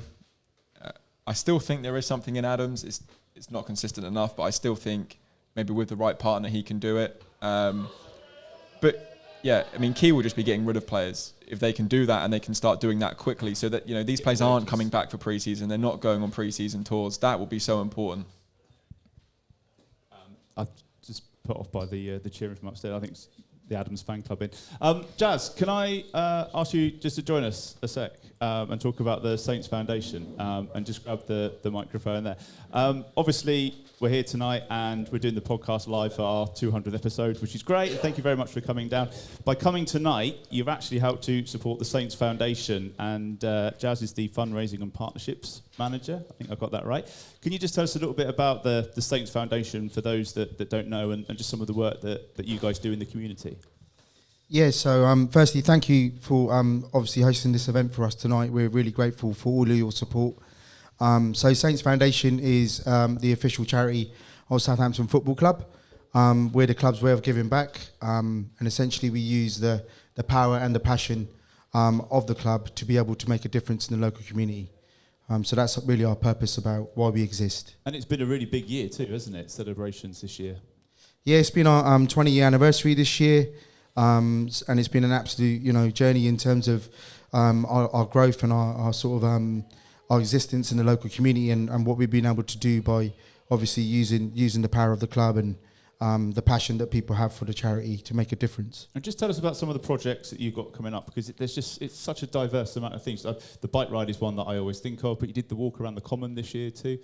I still think there is something in Adams. It's not consistent enough, but I still think maybe with the right partner he can do it. But yeah, I mean, key will just be getting rid of players if they can do that, and they can start doing that quickly, so that these players aren't coming back for pre-season. They're not going on pre-season tours. That will be so important. I've just put off by the cheering from upstairs. I think it's the Adams fan club in. Jazz, can I ask you just to join us a sec and talk about the Saints Foundation, and just grab the microphone there. Obviously, we're here tonight and we're doing the podcast live for our 200th episode, which is great. Thank you very much for coming down. By coming tonight, you've actually helped to support the Saints Foundation, and Jazz is the fundraising and partnerships manager. I think I got that right. Can you just tell us a little bit about the Saints Foundation for those that don't know, and just some of the work that you guys do in the community? Yeah, so firstly, thank you for obviously hosting this event for us tonight. We're really grateful for all of your support. So Saints Foundation is the official charity of Southampton Football Club. We're the club's way of giving back, and essentially we use the power and the passion of the club to be able to make a difference in the local community. So that's really our purpose about why we exist. And it's been a really big year too, hasn't it? Celebrations this year. Yeah, it's been our 20-year anniversary this year. And it's been an absolute, journey in terms of our growth and our sort of our existence in the local community, and what we've been able to do by obviously using the power of the club and the passion that people have for the charity to make a difference. And just tell us about some of the projects that you've got coming up, because it's such a diverse amount of things. The bike ride is one that I always think of, but you did the walk around the common this year too.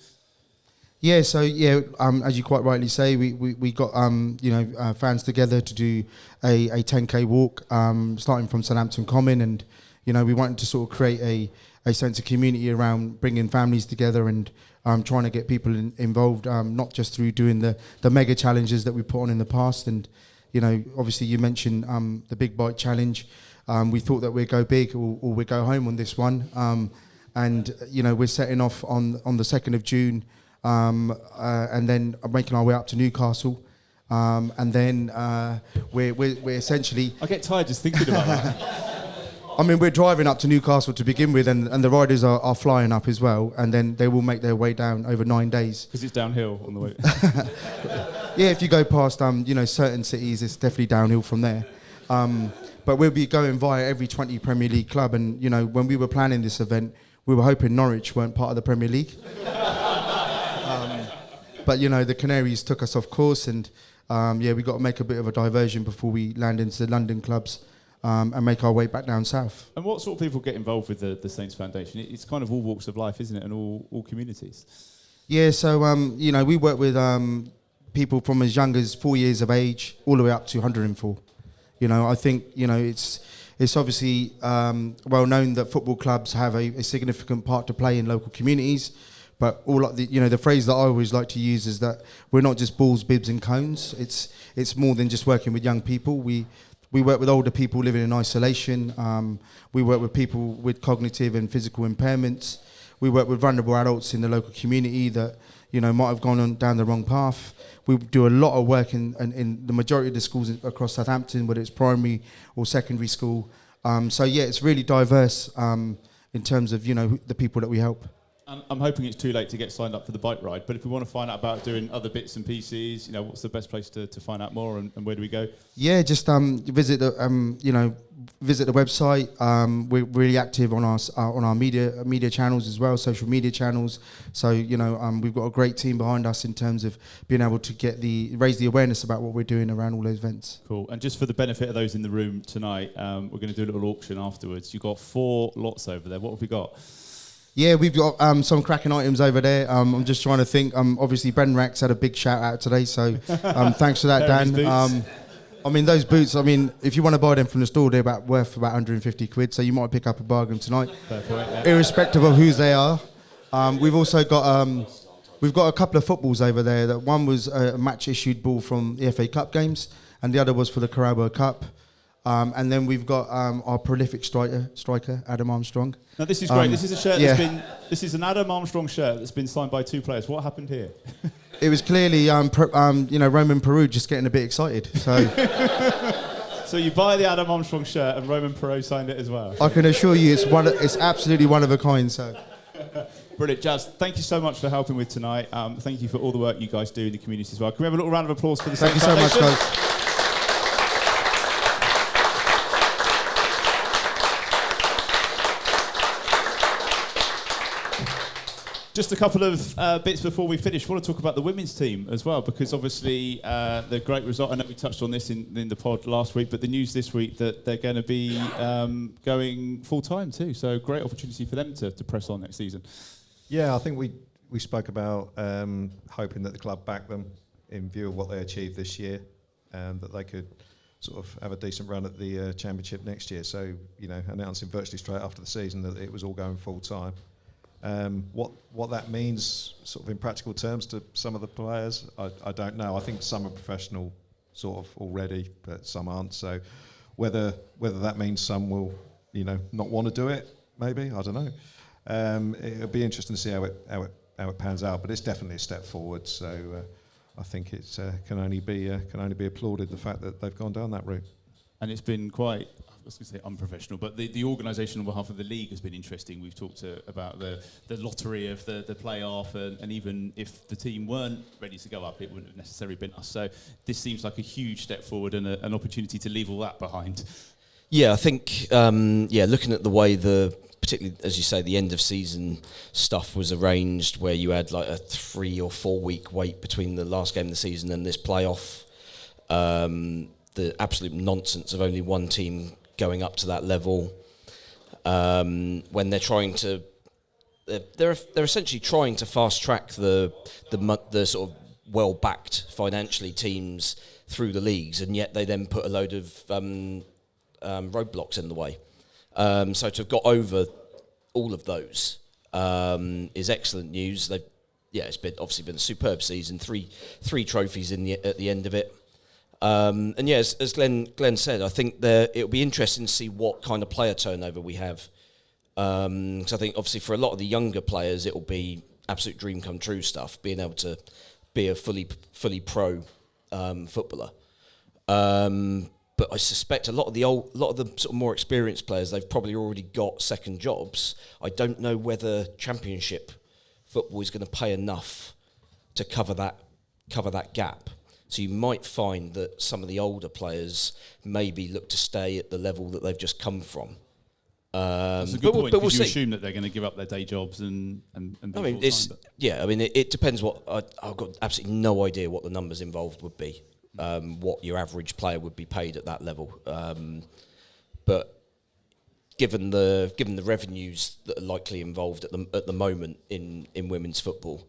Yeah, so as you quite rightly say, we got fans together to do a 10k walk, starting from Southampton Common, and we wanted to sort of create a sense of community around bringing families together and trying to get people involved, not just through doing the mega challenges that we put on in the past. And obviously you mentioned the big bike challenge. We thought that we'd go big or we'd go home on this one, and we're setting off on the 2nd of June. And then making our way up to Newcastle, and then we're essentially. I get tired just thinking about that. I mean, we're driving up to Newcastle to begin with, and the riders are flying up as well, and then they will make their way down over 9 days. Because it's downhill on the way. Yeah, if you go past, certain cities, it's definitely downhill from there. But we'll be going via every 20 Premier League club, and when we were planning this event, we were hoping Norwich weren't part of the Premier League. But the Canaries took us off course, and we got to make a bit of a diversion before we land into the London clubs and make our way back down south. And what sort of people get involved with the Saints Foundation? It's kind of all walks of life, isn't it, and all communities? Yeah, so we work with people from as young as 4 years of age all the way up to 104. I think it's obviously well known that football clubs have a significant part to play in local communities. But the phrase that I always like to use is that we're not just balls, bibs, and cones. It's more than just working with young people. We work with older people living in isolation. We work with people with cognitive and physical impairments. We work with vulnerable adults in the local community that might have gone down the wrong path. We do a lot of work in the majority of the schools across Southampton, whether it's primary or secondary school. It's really diverse in terms of the people that we help. I'm hoping it's too late to get signed up for the bike ride, but if we want to find out about doing other bits and pieces, what's the best place to find out more, and where do we go? Yeah, just visit the website. We're really active on our media channels as well, social media channels. So we've got a great team behind us in terms of being able to raise the awareness about what we're doing around all those events. Cool. And just for the benefit of those in the room tonight, we're going to do a little auction afterwards. You've got 4 lots over there. What have we got? Yeah, we've got some cracking items over there. I'm just trying to think. Obviously, Ben Rax had a big shout out today, so thanks for that, Dan. Those boots, if you want to buy them from the store, they're worth about 150 quid, so you might pick up a bargain tonight. Fair point, yeah. Irrespective of whose they are. We've also got we've got a couple of footballs over there. That one was a match issued ball from the FA Cup games, and the other was for the Carabao Cup. And then we've got our prolific striker, Adam Armstrong. Now this is great. This is a shirt this is an Adam Armstrong shirt that's been signed by 2 players. What happened here? It was clearly Roman Peru just getting a bit excited. So so you buy the Adam Armstrong shirt and Roman Peru signed it as well. I can assure you it's absolutely one of a kind. So brilliant, Jazz. Thank you so much for helping with tonight. Thank you for all the work you guys do in the community as well. Can we have a little round of applause for the Saints Foundation? Thank you so much, guys. Just a couple of bits before we finish. I want to talk about the women's team as well, because obviously the great result, I know we touched on this in the pod last week, but the news this week that they're going to be going full-time too. So great opportunity for them to press on next season. Yeah, I think we spoke about hoping that the club backed them in view of what they achieved this year, and that they could sort of have a decent run at the championship next year. So, announcing virtually straight after the season that it was all going full-time. What that means sort of in practical terms to some of the players, I don't know. I think some are professional sort of already, but some aren't. So whether that means some will, not want to do it, maybe, I don't know. It'll be interesting to see how it pans out, but it's definitely a step forward. So I think it can only be applauded, the fact that they've gone down that route. And it's been quite, I was going to say unprofessional, but the organisation on behalf of the league has been interesting. We've talked about the lottery of the playoff, and even if the team weren't ready to go up, it wouldn't have necessarily been us. So this seems like a huge step forward and an opportunity to leave all that behind. Yeah, I think, looking at the way particularly, as you say, the end of season stuff was arranged, where you had like a 3 or 4 week wait between the last game of the season and this playoff. The absolute nonsense of only one team going up to that level, when they're trying to, they're essentially trying to fast track the sort of well backed financially teams through the leagues, and yet they then put a load of roadblocks in the way. So to have got over all of those is excellent news. It's obviously been a superb season. Three trophies at the end of it. As Glen said, I think it'll be interesting to see what kind of player turnover we have. Because I think obviously for a lot of the younger players, it'll be absolute dream come true stuff, being able to be a fully pro footballer. But But I suspect a lot of the sort of more experienced players, they've probably already got second jobs. I don't know whether Championship football is going to pay enough to cover that gap. So you might find that some of the older players maybe look to stay at the level that they've just come from. That's a good point, but we'll because you see. assume that they're going to give up their day jobs and I mean, it depends what... I've got absolutely no idea what the numbers involved would be, what your average player would be paid at that level. But given the revenues that are likely involved at the moment in women's football,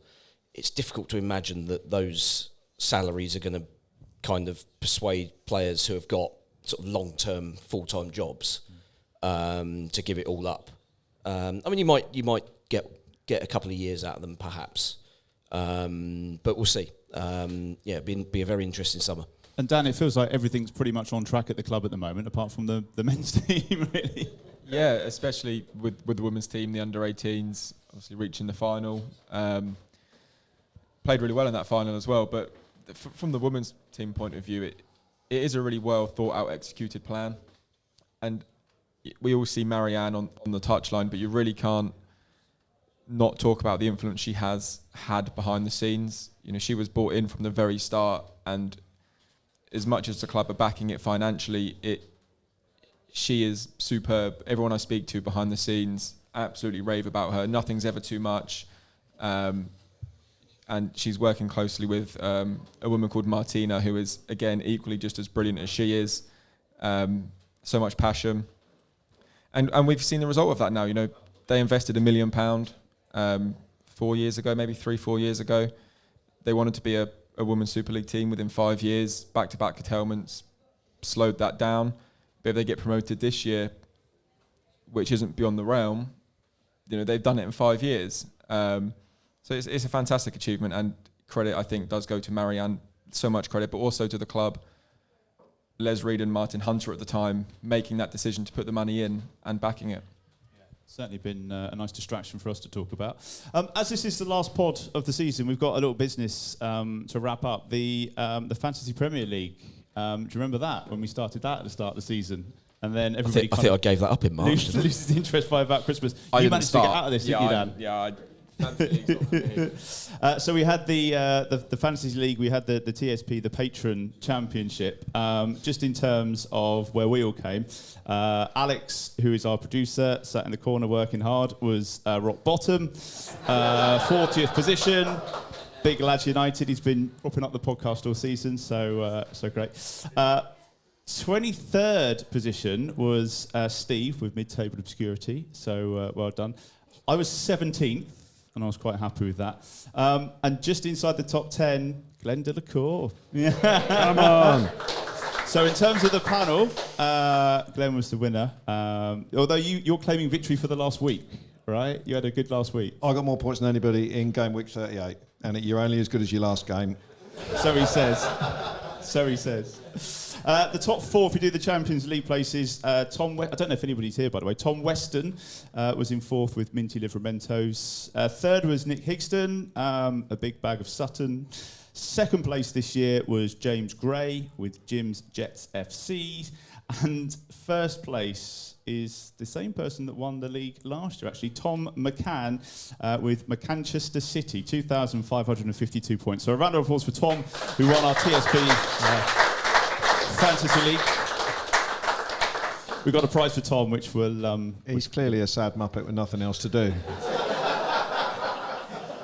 it's difficult to imagine that those salaries are going to kind of persuade players who have got sort of long-term, full-time jobs to give it all up. I mean, you might get a couple of years out of them, perhaps, but we'll see. Be a very interesting summer. And Dan, it feels like everything's pretty much on track at the club at the moment, apart from the men's team, really. Yeah, especially with the women's team, the under-18s, obviously reaching the final. Played really well in that final as well, but from the women's team point of view, it is a really well thought-out, executed plan. And we all see Marianne on the touchline, but you really can't not talk about the influence she has had behind the scenes. You know, she was brought in from the very start, and as much as the club are backing it financially, she is superb. Everyone I speak to behind the scenes absolutely rave about her. Nothing's ever too much. And she's working closely with a woman called Martina, who is, again, equally just as brilliant as she is. So much passion. And we've seen the result of that now. You know, they invested £1 million 4 years ago, maybe 3-4 years ago. They wanted to be a Women's Super League team within 5 years. Back-to-back curtailments slowed that down. But if they get promoted this year, which isn't beyond the realm, you know, they've done it in 5 years. So it's a fantastic achievement, and credit, I think, does go to Marianne. So much credit, but also to the club. Les Reed and Martin Hunter at the time making that decision to put the money in and backing it. Certainly been a nice distraction for us to talk about. As this is the last pod of the season, we've got a little business to wrap up. The Fantasy Premier League. Do you remember that, when we started that at the start of the season? And then everybody I think I gave that up in March. loses interest by about Christmas. You managed to get out of this, didn't you, Dan? So we had the Fantasy League, we had the TSP, the Patron Championship. Just in terms of where we all came, Alex, who is our producer, sat in the corner working hard, was rock bottom, 40th position. Big Lads United, he's been propping up the podcast all season, so great. 23rd position was Steve with mid-table obscurity, so well done. I was 17th, and I was quite happy with that. And just inside the top 10, Glen de la Cour. Come on. So in terms of the panel, Glen was the winner. Although you're claiming victory for the last week, right? You had a good last week. I got more points than anybody in game week 38, and you're only as good as your last game. So he says. The top four, if we do the Champions League places, I don't know if anybody's here, by the way. Tom Weston was in fourth with Minty Livramentos. Third was Nick Higston, a big bag of Sutton. Second place this year was James Gray with Jim's Jets FC. And first place is the same person that won the league last year, actually, Tom McCann with Manchester City, 2,552 points. So a round of applause for Tom, who won our TSB Fantasy League. We've got a prize for Tom, which will... He's clearly a sad muppet with nothing else to do.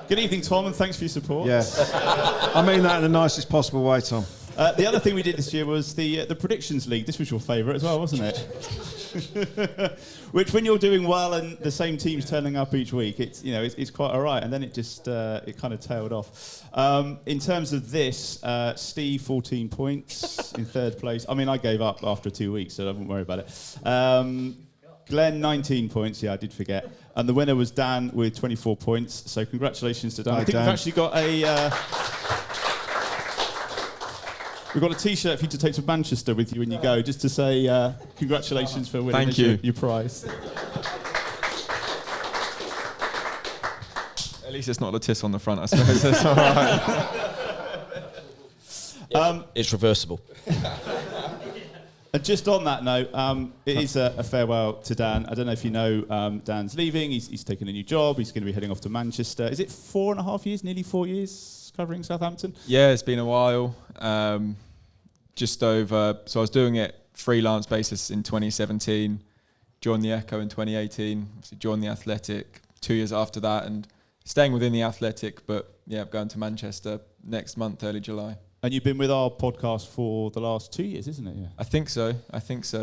Good evening, Tom, and thanks for your support. Yes. I mean that in the nicest possible way, Tom. The other thing we did this year was the Predictions League. This was your favourite as well, wasn't it? Which, when you're doing well and the same team's turning up each week, it's quite all right. And then it just it kind of tailed off. In terms of this, Steve 14 points in third place. I mean, I gave up after 2 weeks, so I won't worry about it. Glen 19 points. Yeah, I did forget. And the winner was Dan with 24 points. So congratulations to Dan. Hi, I think Dan. we've actually got a. We've got a T-shirt for you to take to Manchester with you when you go, just to say congratulations for winning Thank you. Your prize. At least it's not a tis on the front, I suppose. That's all right. It's reversible. And just on that note, it is a farewell to Dan. I don't know if you know Dan's leaving. He's taken a new job. He's going to be heading off to Manchester. Is it 4.5 years, nearly 4 years covering Southampton? Yeah, it's been a while. Just over. So I was doing it freelance basis in 2017. Joined the Echo in 2018. Obviously joined the Athletic 2 years after that, and staying within the Athletic. But yeah, going to Manchester next month, early July. And you've been with our podcast for the last 2 years, isn't it? Yeah. I think so,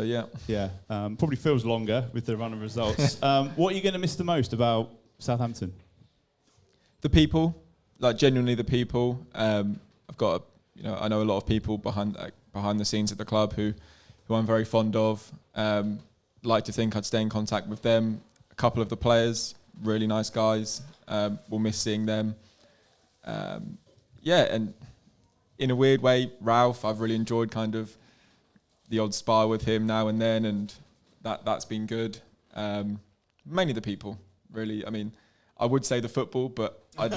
yeah. Yeah, probably feels longer with the run of results. What are you going to miss the most about Southampton? The people, like genuinely the people. I've got, I know a lot of people behind the scenes at the club who I'm very fond of. Like to think I'd stay in contact with them. A couple of the players, really nice guys. We'll miss seeing them. And in a weird way, Ralph, I've really enjoyed kind of the odd spar with him now and then, and that's been good. Mainly the people, really. I mean, I would say the football, but I'd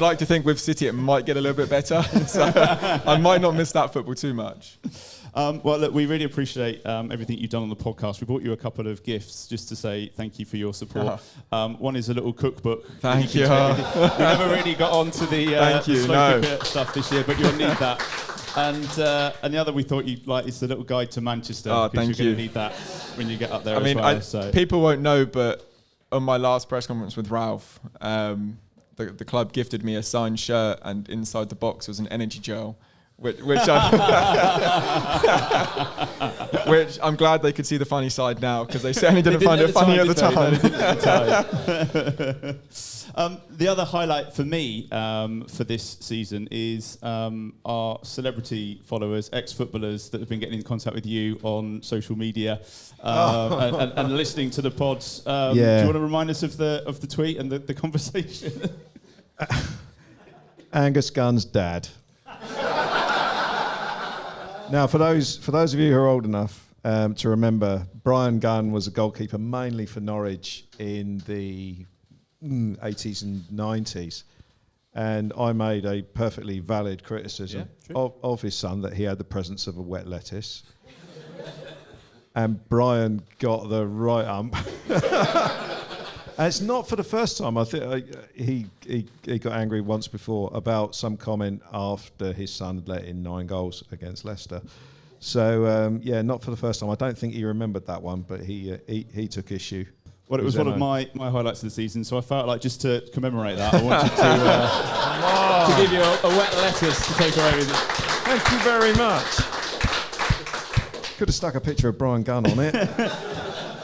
like to think with City it might get a little bit better, so I might not miss that football too much. Well, look, we really appreciate everything you've done on the podcast. We brought you a couple of gifts just to say thank you for your support. One is a little cookbook. Thank you. We never really got onto the slow cooker stuff this year, but you'll need that. And the other we thought you'd like is the little guide to Manchester. Oh, because thank you're you. going to need that when you get up there I mean, as well. people won't know, but on my last press conference with Ralph, the club gifted me a signed shirt, and inside the box was an energy gel. Which I'm glad they could see the funny side now, because they certainly didn't find it funny at the time. The other highlight for me for this season is our celebrity followers, ex-footballers that have been getting in contact with you on social media and listening to the pods. Do you want to remind us of the tweet and the conversation? Angus Gunn's dad. Now, for those of you who are old enough to remember, Brian Gunn was a goalkeeper mainly for Norwich in the 80s and 90s, and I made a perfectly valid criticism of his son that he had the presence of a wet lettuce, and Brian got the right ump. And it's not for the first time. I think he got angry once before about some comment after his son had let in 9 goals against Leicester. So not for the first time. I don't think he remembered that one, but he took issue. Well, it was one of my highlights of the season, so I felt like just to commemorate that, I wanted to give you a wet lettuce to take away with it. Thank you very much. Could have stuck a picture of Brian Gunn on it.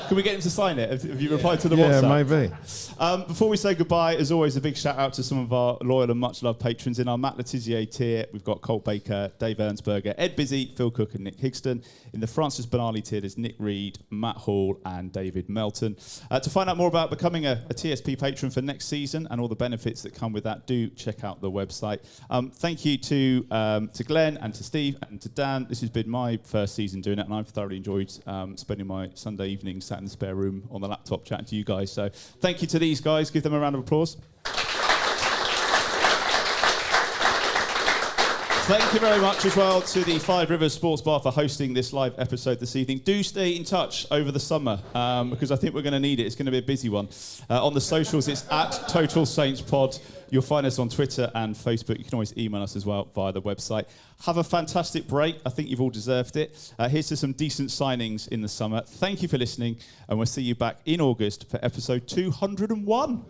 Can we get him to sign it? Have you replied to the WhatsApp? Yeah, maybe. Before we say goodbye, as always, a big shout out to some of our loyal and much loved patrons. In our Matt Letizier tier, we've got Colt Baker, Dave Ernsberger, Ed Busy, Phil Cook and Nick Higston. In the Francis Benali tier, there's Nick Reed, Matt Hall and David Melton. To find out more about becoming a TSP patron for next season and all the benefits that come with that, do check out the website. Thank you to Glenn and to Steve and to Dan. This has been my first season doing it, and I've thoroughly enjoyed spending my Sunday evenings sat in the spare room on the laptop chatting to you guys. So thank you to these guys. Give them a round of applause. Thank you very much as well to the Five Rivers Sports Bar for hosting this live episode this evening. Do stay in touch over the summer because I think we're going to need it. It's going to be a busy one. On the socials, it's at Total Saints Pod. You'll find us on Twitter and Facebook. You can always email us as well via the website. Have a fantastic break. I think you've all deserved it. Here's to some decent signings in the summer. Thank you for listening, and we'll see you back in August for episode 201.